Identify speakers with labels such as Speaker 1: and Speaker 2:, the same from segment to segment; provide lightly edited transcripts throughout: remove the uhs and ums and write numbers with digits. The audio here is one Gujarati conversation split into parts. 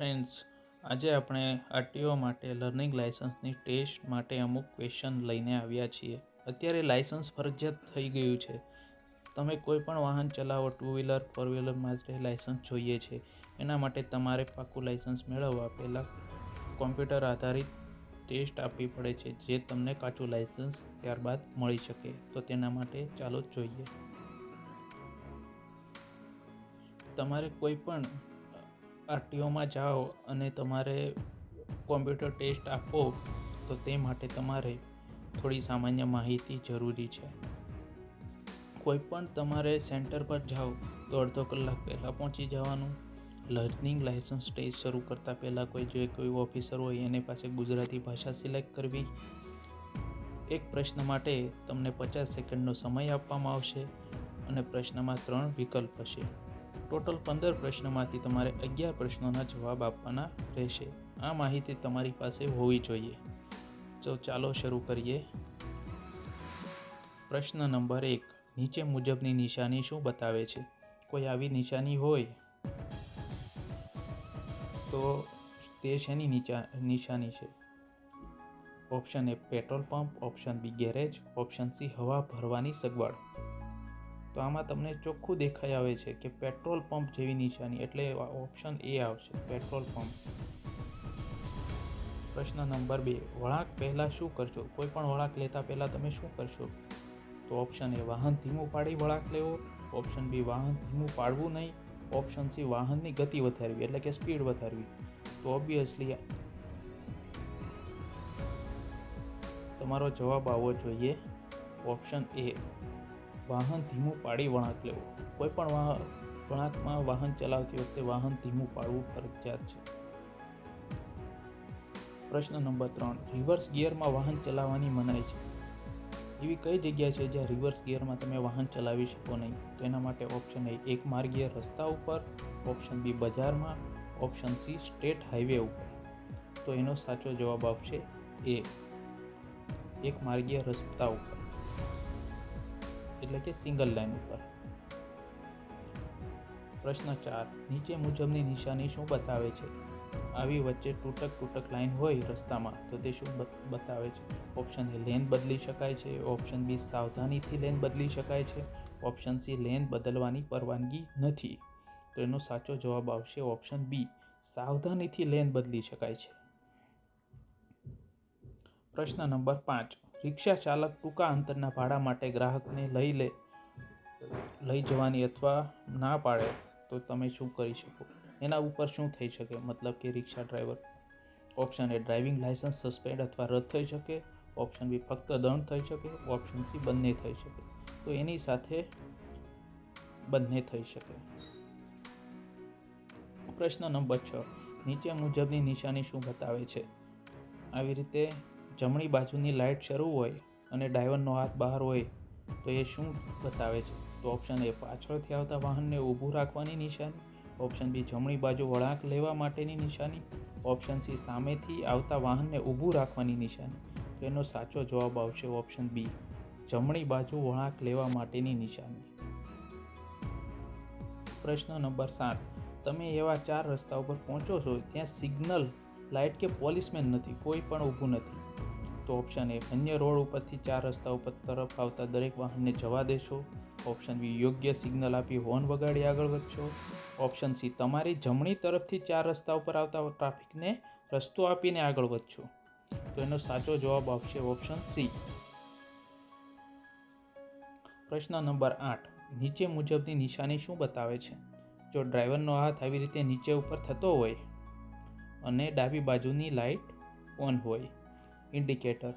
Speaker 1: ફ્રેન્ડ્સ, આજે આપણે આરટીઓ માટે લર્નિંગ લાયસન્સની ટેસ્ટ માટે અમુક ક્વેશ્ચન લઈને આવ્યા છીએ. અત્યારે લાયસન્સ ફરજિયાત થઈ ગયું છે. તમે કોઈ પણ વાહન ચલાવો, 2 વ્હીલર 4 વ્હીલર માટે લાયસન્સ જોઈએ છે. એના માટે તમારે પાકું લાયસન્સ મેળવવા પહેલાં કોમ્પ્યુટર આધારિત ટેસ્ટ આપવી પડે છે, જે તમને કાચું લાયસન્સ ત્યારબાદ મળી શકે. તો તેના માટે ચાલો જોઈએ. તમારે કોઈ પણ આરટીઓમાં જાઓ અને તમારે કોમ્પ્યુટર ટેસ્ટ આપો તો તે માટે તમારે થોડી સામાન્ય માહિતી જરૂરી છે. કોઈ પણ તમારે સેન્ટર પર જાઓ તો અડધો કલાક પહેલાં પહોંચી જવાનું. લર્નિંગ લાયસન્સ ટેસ્ટ શરૂ કરતાં પહેલાં કોઈ ઓફિસર હોય એની પાસે ગુજરાતી ભાષા સિલેક્ટ કરવી. એક પ્રશ્ન માટે તમને 50 સેકન્ડનો સમય આપવામાં આવશે અને પ્રશ્નમાં 3 વિકલ્પ હશે. ટોટલ 15 પ્રશ્નોમાંથી તમારે 11 પ્રશ્નોના જવાબ આપવાના રહેશે. આ માહિતી તમારી પાસે હોવી જોઈએ. તો ચાલો શરૂ કરીએ. પ્રશ્ન નંબર 1. નીચે મુજબની નિશાની શું બતાવે છે? કોઈ આવી નિશાની હોય તો તે શેની નિશાની છે? Option A petrol pump, option B garage, option C હવા ભરવાની સગવડ. તો આમાં તમને ચોખ્ખું દેખાઈ આવે છે કે પેટ્રોલ પંપ જેવી નિશાની, એટલે ઓપ્શન એ આવશે, પેટ્રોલ પંપ. પ્રશ્ન નંબર 2. વળાંક પહેલાં શું કરશો? કોઈ પણ વળાંક લેતા પહેલાં તમે શું કરશો? તો ઓપ્શન એ વાહન ધીમું પાડી વળાંક લેવો, ઓપ્શન બી વાહન ધીમું પાડવું નહીં, ઓપ્શન સી વાહનની ગતિ વધારવી, એટલે કે સ્પીડ વધારવી. તો ઓબ્વિયસલી તમારો જવાબ આવવો જોઈએ ઓપ્શન એ, વાહન ધીમું પાડી વળાંક લેવો. કોઈ પણ વળાંકમાં વાહન ચલાવતી વખતે વાહન ધીમું પાડવું ફરજિયાત છે. પ્રશ્ન નંબર 3. રિવર્સ ગિયરમાં વાહન ચલાવવાની મનાઈ છે. એવી કઈ જગ્યા છે જ્યાં રિવર્સ ગિયરમાં તમે વાહન ચલાવી શકો નહીં? તો એના માટે ઓપ્શન એ એક માર્ગીય રસ્તા ઉપર, ઓપ્શન બી બજારમાં, ઓપ્શન સી સ્ટેટ હાઈવે ઉપર. તો એનો સાચો જવાબ આવશે એ, એક માર્ગીય રસ્તા ઉપર, એટલે કે સિંગલ લાઇન ઉપર. પ્રશ્ન 4. નીચે મુજબની નિશાની શું બતાવે છે? આવી વચ્ચે તૂટક લાઇન હોય રસ્તામાં તો તે શું બતાવે છે? ઓપ્શન એ લેન બદલી શકાય છે, ઓપ્શન બી સાવધાનીથી લેન બદલી શકાય છે, ઓપ્શન સી લેન બદલવાની પરવાનગી નથી. તો એનો સાચો જવાબ આવશે ઓપ્શન બી, સાવધાનીથી લેન બદલી શકાય છે. પ્રશ્ન નંબર 5. રિક્ષા ચાલક ટૂંકા અંતરના ભાડા માટે ગ્રાહકને લઈ જવાની અથવા ના પાડે તો તમે શું કરી શકો? એના ઉપર શું થઈ શકે? મતલબ કે રિક્ષા ડ્રાઈવર. ઓપ્શન એ ડ્રાઇવિંગ લાયસન્સ સસ્પેન્ડ અથવા રદ થઈ શકે, ઓપ્શન બી ફક્ત દંડ થઈ શકે, ઓપ્શન સી બંને થઈ શકે. તો એની સાથે બંને થઈ શકે. પ્રશ્ન નંબર 6. નીચે મુજબની નિશાની શું બતાવે છે? આવી રીતે જમણી બાજુની લાઇટ શરૂ હોય અને ડ્રાઈવરનો હાથ બહાર હોય તો એ શું બતાવે છે? તો ઓપ્શન એ પાછળથી આવતા વાહનને ઊભું રાખવાની નિશાની, ઓપ્શન બી જમણી બાજુ વળાંક લેવા માટેની નિશાની, ઓપ્શન સી સામેથી આવતા વાહનને ઊભું રાખવાની નિશાની. તો એનો સાચો જવાબ આવશે ઓપ્શન બી, જમણી બાજુ વળાંક લેવા માટેની નિશાની. પ્રશ્ન નંબર 7. તમે એવા 4 રસ્તા ઉપર પહોંચો છો ત્યાં સિગ્નલ લાઇટ કે પોલીસમેન નથી, કોઈ પણ ઊભું નથી. તો ઓપ્શન એ અન્ય રોડ ઉપરથી 4 રસ્તા ઉપર તરફ આવતા દરેક વાહનને જવા દેશો, ઓપ્શન બી યોગ્ય સિગ્નલ આપી હોર્ન વગાડી આગળ વધશો, ઓપ્શન સી તમારી જમણી તરફથી 4 રસ્તા ઉપર આવતા ટ્રાફિકને રસ્તો આપીને આગળ વધશો. તો એનો સાચો જવાબ આવશે ઓપ્શન સી. પ્રશ્ન નંબર 8. નીચે મુજબની નિશાની શું બતાવે છે? જો ડ્રાઈવરનો હાથ આવી રીતે નીચે ઉપર થતો હોય અને ડાબી બાજુની લાઇટ ઓન હોય, ઇન્ડિકેટર,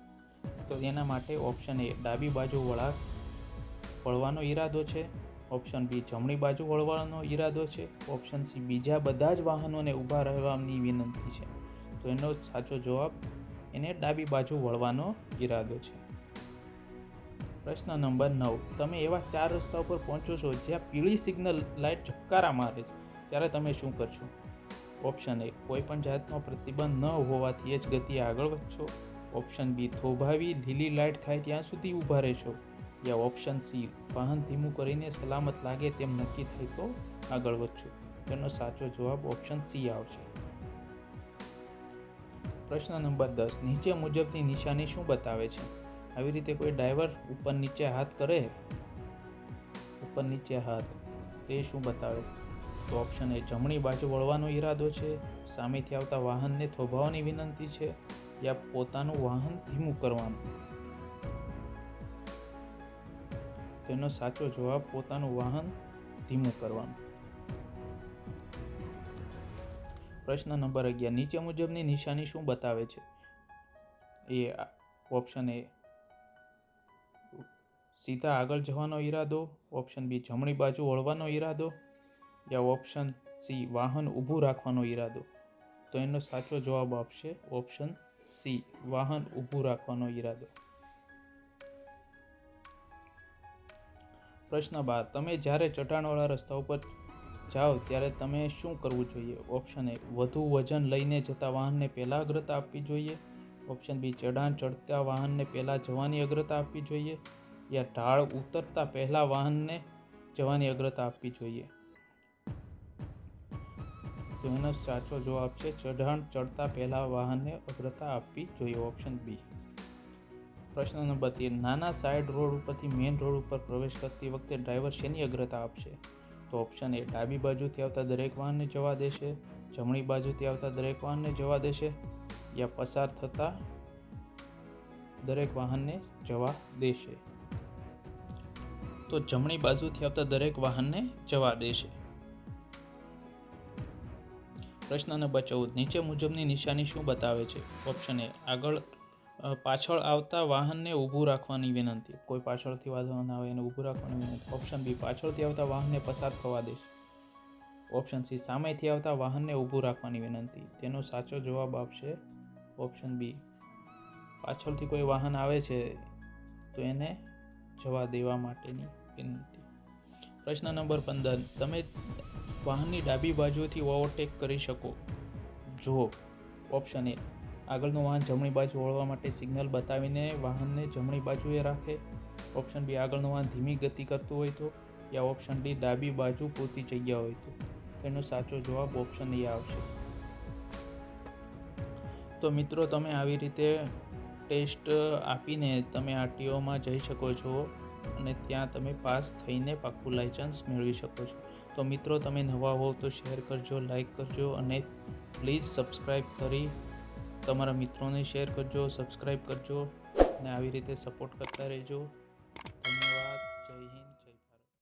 Speaker 1: તો એના માટે ઓપ્શન એ ડાબી બાજુ વળવાનો ઈરાદો છે, ઓપ્શન બી જમણી બાજુ વળવાનો ઈરાદો છે, ઓપ્શન સી બીજા બધા જ વાહનોને ઊભા રહેવાની વિનંતી છે. તો એનો સાચો જવાબ, એને ડાબી બાજુ વળવાનો ઈરાદો છે. પ્રશ્ન નંબર 9. તમે એવા 4 રસ્તા ઉપર પહોંચો છો જ્યાં પીળી સિગ્નલ લાઇટ ઝબકારા મારે છે, ત્યારે તમે શું કરશો? ઓપ્શન એ કોઈ પણ જાતનો પ્રતિબંધ ન હોવાથી જ ગતિએ આગળ વધશો, ઓપ્શન બી થોભાવી લીલી લાઇટ થાય ત્યાં સુધી ઊભા રહેશો, યા ઓપ્શન સી વાહન ધીમું કરીને સલામત લાગે તેમ નક્કી થાય તો આગળ વધશો. તેનો સાચો જવાબ ઓપ્શન સી આવશે. પ્રશ્ન નંબર 10. નીચે મુજબની નિશાની શું બતાવે છે? આવી રીતે કોઈ ડ્રાઈવર ઉપર નીચે હાથ કરે, ઉપર નીચે હાથ, તે શું બતાવે? તો ઓપ્શન એ જમણી બાજુ વળવાનો ઈરાદો છે, સામેથી આવતા વાહનને થોભાવવાની વિનંતી છે, યા પોતાનું વાહન ધીમું કરવાનું. તેનો સાચો જવાબ પોતાનું વાહન ધીમું કરવાનું. પ્રશ્ન નંબર 11. નીચે મુજબની નિશાની શું બતાવે છે? એ ઓપ્શન એ સીધા આગળ જવાનો ઈરાદો, ઓપ્શન બી જમણી બાજુ વળવાનો ઈરાદો, યા ઓપ્શન સી વાહન ઊભું રાખવાનો ઈરાદો. તો એનો સાચો જવાબ આપશે ઓપ્શન સી વાહન ઊભું રાખવાનો ઈરાદો. પ્રશ્ન 12. તમે જ્યારે ચઢાણવાળા રસ્તા ઉપર જાઓ ત્યારે તમે શું કરવું જોઈએ? ઓપ્શન એ વધુ વજન લઈને જતા વાહનને પહેલા અગ્રતા આપવી જોઈએ, ઓપ્શન બી ચઢાણ ચડતા વાહનને પહેલા જવાની અગ્રતા આપવી જોઈએ, યા ઢાળ ઉતરતા પહેલા વાહનને જવાની અગ્રતા આપવી જોઈએ. તો એનો સાચો જવાબ છે ચઢાણ ચડતા પહેલા વાહનને અગ્રતા આપવી જોઈએ, ઓપ્શન બી. પ્રશ્ન નંબર 13. નાના સાઇડ રોડ ઉપરથી મેઇન રોડ ઉપર પ્રવેશ કરતી વખતે ડ્રાઈવર શેની અગ્રતા આપશે? તો ઓપ્શન એ ડાબી બાજુથી આવતા દરેક વાહનને જવા દેશે, જમણી બાજુથી આવતા દરેક વાહનને જવા દેશે, યા પસાર થતા દરેક વાહનને જવા દેશે. તો જમણી બાજુથી આવતા દરેક વાહનને જવા દેશે. પ્રશ્ન નંબર 14. નીચે મુજબની નિશાની શું બતાવે છે? ઓપ્શન એ પાછળ આવતા વાહનને ઊભું રાખવાની વિનંતી, કોઈ પાછળથી વાહન આવે એને ઊભું રાખવાની વિનંતી. ઓપ્શન બી પાછળથી આવતા વાહનને પસાર થવા દેશે, ઓપ્શન સી સામેથી આવતા વાહનને ઊભું રાખવાની વિનંતી. તેનો સાચો જવાબ આપશે ઓપ્શન બી પાછળથી કોઈ વાહન આવે છે તો એને જવા દેવા માટેની વિનંતી. પ્રશ્ન નંબર 15. તમે વાહનની ડાબી બાજુથી ઓવરટેક કરી શકો જો ઓપ્શન એ આગળનું વાહન જમણી બાજુ વળવા માટે સિગ્નલ બતાવીને વાહનને જમણી બાજુએ રાખે, ઓપ્શન બી આગળનું વાહન ધીમી ગતિ કરતું હોય તો, યા ઓપ્શન ડી ડાબી બાજુ પૂરતી જગ્યા હોય તો. એનો સાચો જવાબ ઓપ્શન એ આવશે. તો મિત્રો, તમે આવી રીતે ટેસ્ટ આપીને તમે આરટીઓમાં જઈ શકો છો અને ત્યાં તમે પાસ થઈને પાક્કું લાયસન્સ મેળવી શકો છો. તો મિત્રો, તમે નવા હોવ તો શેર કરજો, લાઈક કરજો અને પ્લીઝ સબસ્ક્રાઈબ કરી તમારા મિત્રોને શેર કરજો, સબસ્ક્રાઈબ કરજો અને આવી રીતે સપોર્ટ કરતા રહેજો.